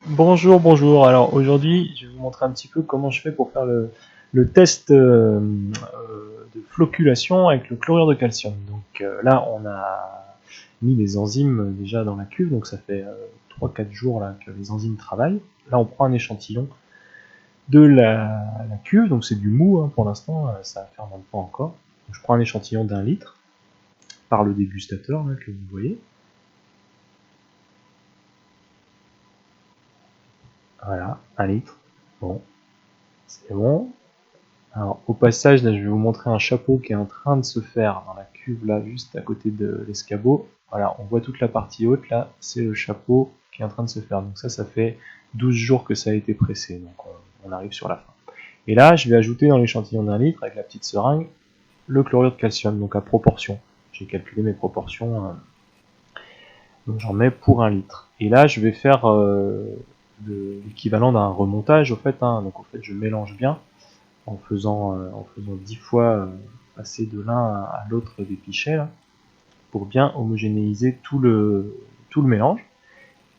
Bonjour, bonjour. Alors aujourd'hui, je vais vous montrer un petit peu comment je fais pour faire le test de flocculation avec le chlorure de calcium. Donc là, on a mis les enzymes déjà dans la cuve, donc ça fait 3-4 jours là, que les enzymes travaillent. Là, on prend un échantillon de la cuve, donc c'est du mou hein, pour l'instant, ça ne fermente pas encore. Donc, je prends un échantillon d'1 litre par le dégustateur là, que vous voyez. Voilà, 1 litre. Bon, c'est bon. Alors au passage, là je vais vous montrer un chapeau qui est en train de se faire dans la cuve là, juste à côté de l'escabeau. Voilà, on voit toute la partie haute là, c'est le chapeau qui est en train de se faire. Donc ça fait 12 jours que ça a été pressé, donc on arrive sur la fin. Et là, je vais ajouter dans l'échantillon d'1 litre, avec la petite seringue, le chlorure de calcium, donc à proportion. J'ai calculé mes proportions, donc j'en mets pour 1 litre. Et là, je vais faire l'équivalent d'un remontage, au fait, hein. Donc au fait, je mélange bien, en faisant 10 fois passer de l'un à l'autre des pichets là, pour bien homogénéiser tout le mélange.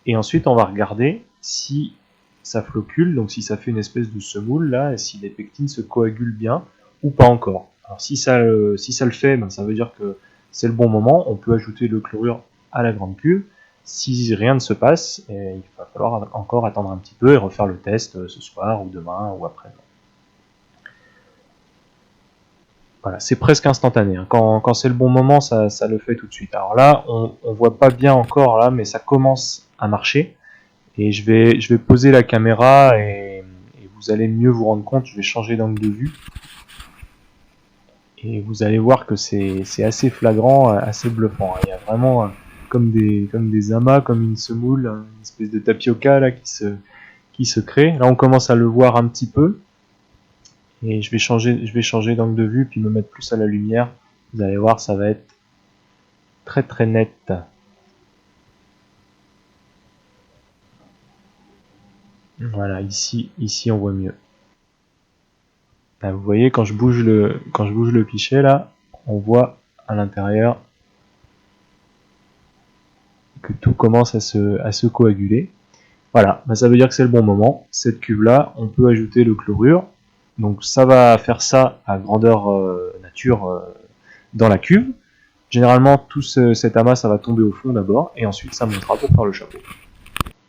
Et ensuite on va regarder si ça floccule, donc si ça fait une espèce de semoule là, et si les pectines se coagulent bien ou pas encore. Alors si ça le fait, ben, ça veut dire que c'est le bon moment, on peut ajouter le chlorure à la grande cuve. Si rien ne se passe, il va falloir encore attendre un petit peu et refaire le test ce soir ou demain ou après. Voilà, c'est presque instantané. Hein. Quand c'est le bon moment, ça le fait tout de suite. Alors là, on voit pas bien encore là, mais ça commence à marcher. Et je vais poser la caméra et vous allez mieux vous rendre compte. Je vais changer d'angle de vue. Et vous allez voir que c'est assez flagrant, assez bluffant. Il y a vraiment comme des amas, comme une semoule, une espèce de tapioca là, qui se crée. Là, on commence à le voir un petit peu. Et je vais changer d'angle de vue puis me mettre plus à la lumière. Vous allez voir, ça va être très très net. Voilà, ici on voit mieux. Là, vous voyez, quand je bouge le pichet là, on voit à l'intérieur que tout commence à se coaguler. Voilà, bah, ça veut dire que c'est le bon moment. Cette cuve là, on peut ajouter le chlorure. Donc ça va faire ça à grandeur nature dans la cuve. Généralement, tout cet amas, ça va tomber au fond d'abord, et ensuite ça montera pour faire le chapeau.